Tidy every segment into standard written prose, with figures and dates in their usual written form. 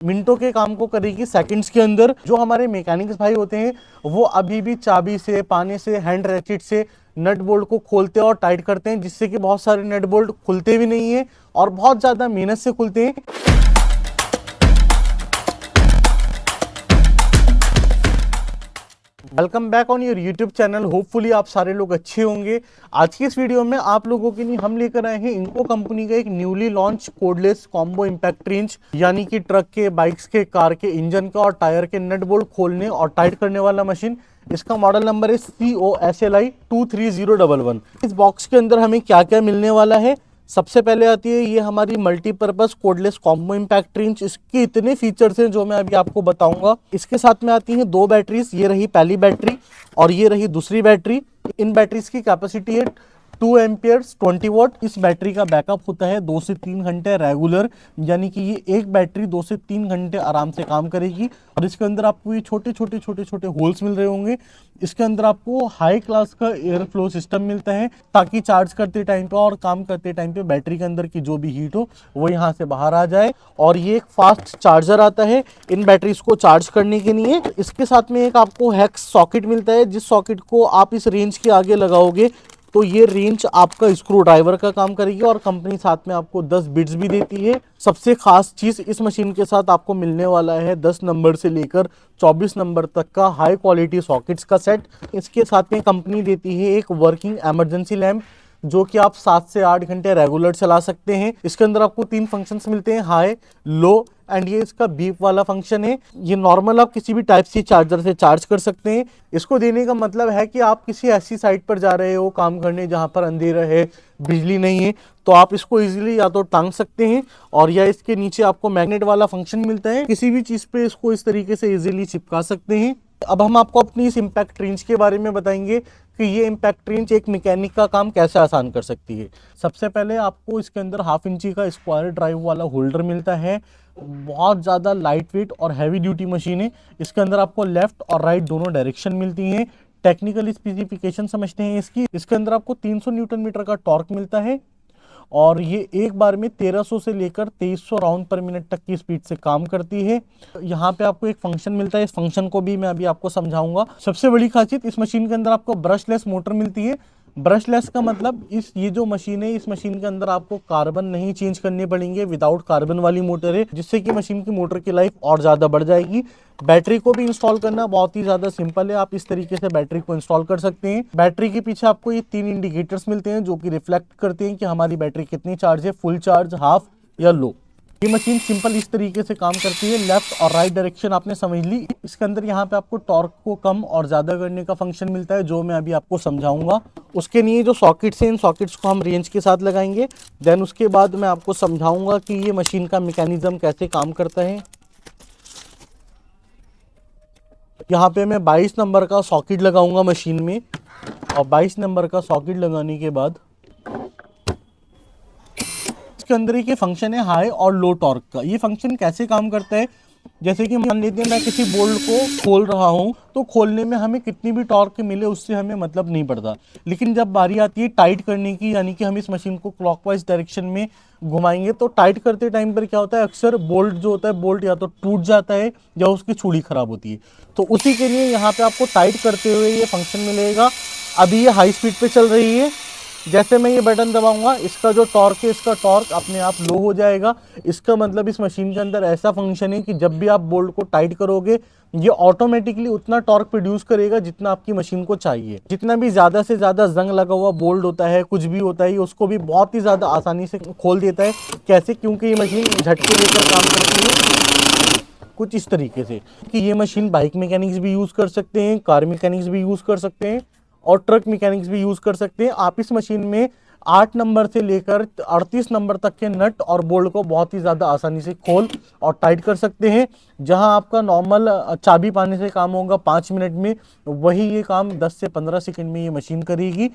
मिनटों के काम को करेगी सेकंड्स के अंदर। जो हमारे मैकेनिक्स भाई होते हैं वो अभी भी चाबी से, पाने से, हैंड रैचेट से नट बोल्ट को खोलते हैं और टाइट करते हैं, जिससे कि बहुत सारे नट बोल्ट खुलते भी नहीं है और बहुत ज़्यादा मेहनत से खुलते हैं। Welcome back on your YouTube channel. Hopefully आप सारे लोग अच्छे होंगे। आज की इस वीडियो में आप लोगों के लिए हम लेकर आए हैं इनको कंपनी का एक newly launch cordless combo impact range, यानी कि ट्रक के, बाइक्स के, कार के इंजन का और टायर के नट बोल्ट खोलने और टाइट करने वाला मशीन। इसका मॉडल नंबर है COSLI 23011। इस बॉक्स के अंदर हमें क्या क्या मिलने वाला है, सबसे पहले आती है ये हमारी multipurpose cordless combo impact range. इसके इतने फीचर्स हैं जो मैं अभी आपको बताऊंगा। इसके साथ में आती हैं दो बैटरीज, ये रही पहली बैटरी और ये रही दूसरी बैटरी। इन बैटरीज की कैपेसिटी है 2 एम्पियर्स 20 वॉट। इस बैटरी का बैकअप होता है 2 से 3 घंटे रेगुलर, यानी कि ये एक बैटरी 2 से 3 घंटे आराम से काम करेगी। और इसके अंदर आपको ये छोटे छोटे होल्स मिल रहे होंगे। इसके अंदर आपको हाई क्लास का एयर फ्लो सिस्टम मिलता है, ताकि चार्ज करते टाइम पे और काम करते टाइम पे बैटरी के अंदर की जो भी हीट हो वो यहाँ से बाहर आ जाए। और ये एक फास्ट चार्जर आता है इन बैटरीज को चार्ज करने के लिए। इसके साथ में एक आपको हेक्स सॉकेट मिलता है, जिस सॉकेट को आप इस रेंज के आगे लगाओगे तो ये रेंज आपका स्क्रू ड्राइवर का काम करेगी। और कंपनी साथ में आपको 10 बिट्स भी देती है। सबसे खास चीज इस मशीन के साथ आपको मिलने वाला है 10 नंबर से लेकर 24 नंबर तक का हाई क्वालिटी सॉकेट्स का सेट। इसके साथ में कंपनी देती है एक वर्किंग इमरजेंसी लैम्प, जो कि आप 7 से 8 घंटे रेगुलर चला सकते हैं। इसके अंदर आपको 3 फंक्शंस मिलते हैं, हाई, लो एंड ये इसका बीप वाला फंक्शन है। ये नॉर्मल आप किसी भी टाइप सी चार्जर से चार्ज कर सकते हैं। इसको देने का मतलब है कि आप किसी ऐसी साइट पर जा रहे हो काम करने जहां पर अंधेरा है, बिजली नहीं है, तो आप इसको इजीली या तो टांग सकते हैं और या इसके नीचे आपको मैग्नेट वाला फंक्शन मिलता है, किसी भी चीज पे इसको इस तरीके से इजीली चिपका सकते हैं। अब हम आपको अपनी इस इम्पैक्ट रेंज के बारे में बताएंगे कि ये इम्पैक्ट रेंज एक मैकेनिक का काम कैसे आसान कर सकती है। सबसे पहले आपको इसके अंदर 1/2 इंची का स्क्वायर ड्राइव वाला होल्डर मिलता है। बहुत ज़्यादा लाइट वेट और हैवी ड्यूटी मशीन है। इसके अंदर आपको लेफ्ट और राइट दोनों डायरेक्शन मिलती हैं। टेक्निकल स्पेसिफिकेशन समझते हैं इसकी। इसके अंदर आपको 300 न्यूटन मीटर का टॉर्क मिलता है और ये एक बार में 1300 से लेकर 2300 राउंड पर मिनट तक की स्पीड से काम करती है। यहाँ पे आपको एक फंक्शन मिलता है, इस फंक्शन को भी मैं अभी आपको समझाऊंगा। सबसे बड़ी खासियत, इस मशीन के अंदर आपको ब्रशलेस मोटर मिलती है। ब्रशलेस का मतलब ये जो मशीन है, इस मशीन के अंदर आपको कार्बन नहीं चेंज करने पड़ेंगे। विदाउट कार्बन वाली मोटर है, जिससे कि मशीन की मोटर की लाइफ और ज़्यादा बढ़ जाएगी। बैटरी को भी इंस्टॉल करना बहुत ही ज़्यादा सिंपल है। आप इस तरीके से बैटरी को इंस्टॉल कर सकते हैं। बैटरी के पीछे आपको ये 3 इंडिकेटर्स मिलते हैं, जो कि रिफ्लेक्ट करते हैं कि हमारी बैटरी कितनी चार्ज है, फुल चार्ज, हाफ या लो। ये मशीन सिंपल इस तरीके से काम करती है। लेफ्ट और राइट डायरेक्शन आपने समझ ली। इसके अंदर यहाँ पे आपको टॉर्क को कम और ज़्यादा करने का फंक्शन मिलता है, जो मैं अभी आपको समझाऊंगा। उसके लिए जो सॉकेट्स हैं, इन सॉकेट्स को हम रेंज के साथ लगाएंगे। देन उसके बाद मैं आपको समझाऊंगा कि ये मशीन का मैकेनिज्म कैसे काम करता है। यहाँ पे मैं 22 नंबर का सॉकेट लगाऊंगा मशीन में, और 22 नंबर का सॉकेट लगाने के बाद इसके अंदर एक ये फंक्शन है हाई और लो टॉर्क का। ये फंक्शन कैसे काम करता है, जैसे कि मान लेते हैं मैं किसी बोल्ट को खोल रहा हूं, तो खोलने में हमें कितनी भी टॉर्क मिले उससे हमें मतलब नहीं पड़ता। लेकिन जब बारी आती है टाइट करने की, यानी कि हम इस मशीन को क्लॉकवाइज डायरेक्शन में घुमाएंगे, तो टाइट करते टाइम पर क्या होता है, अक्सर बोल्ट जो होता है, बोल्ट या तो टूट जाता है या उसकी चूड़ी खराब होती है। तो उसी के लिए यहाँ पे आपको टाइट करते हुए ये फंक्शन मिलेगा। अभी ये हाई स्पीड पे चल रही है। जैसे मैं ये बटन दबाऊंगा, इसका जो टॉर्क है, इसका टॉर्क अपने आप लो हो जाएगा। इसका मतलब इस मशीन के अंदर ऐसा फंक्शन है कि जब भी आप बोल्ट को टाइट करोगे, ये ऑटोमेटिकली उतना टॉर्क प्रोड्यूस करेगा जितना आपकी मशीन को चाहिए। जितना भी ज्यादा से ज्यादा जंग लगा हुआ बोल्ट होता है, कुछ भी होता है, उसको भी बहुत ही ज्यादा आसानी से खोल देता है। कैसे? क्योंकि ये मशीन झटके लेकर काम करती है, कुछ इस तरीके से कि ये मशीन बाइक मैकेनिक्स भी यूज कर सकते हैं, कार मैकेनिक्स भी यूज कर सकते हैं और ट्रक मैकेनिक्स भी यूज कर सकते हैं। आप इस मशीन में 8 नंबर से लेकर 38 नंबर तक के नट और बोल्ट को बहुत ही ज़्यादा आसानी से खोल और टाइट कर सकते हैं। जहां आपका नॉर्मल चाबी पाने से काम होगा 5 मिनट में, वही ये काम 10 से 15 सेकंड में ये मशीन करेगी।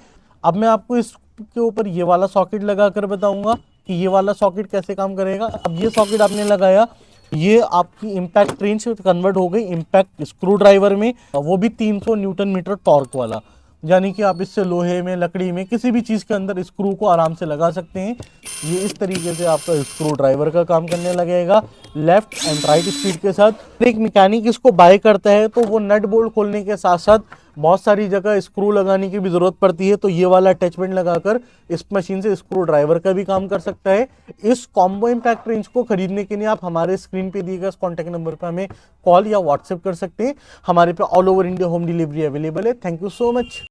अब मैं आपको इसके ऊपर ये वाला सॉकेट लगा कर बताऊंगा कि ये वाला सॉकेट कैसे काम करेगा। अब ये सॉकेट आपने लगाया, ये आपकी इम्पैक्ट रेंज कन्वर्ट हो गई इम्पैक्ट स्क्रू ड्राइवर में, वो भी 300 न्यूटन मीटर टॉर्क वाला। यानी कि आप इससे लोहे में, लकड़ी में, किसी भी चीज़ के अंदर स्क्रू को आराम से लगा सकते हैं। ये इस तरीके से आपका स्क्रू ड्राइवर का काम करने लगेगा लेफ्ट एंड राइट स्पीड के साथ। एक मैकेनिक इसको बाय करता है तो वो नट बोल्ट खोलने के साथ साथ बहुत सारी जगह स्क्रू लगाने की भी ज़रूरत पड़ती है, तो ये वाला अटैचमेंट लगाकर इस मशीन से स्क्रू ड्राइवर का भी काम कर सकता है। इस कॉम्बो इम्पैक्ट रेंज को खरीदने के लिए आप हमारे स्क्रीन पे दिए गए कॉन्टैक्ट नंबर पर हमें कॉल या व्हाट्सएप कर सकते हैं। हमारे पे all over India home delivery available है। Thank you so much.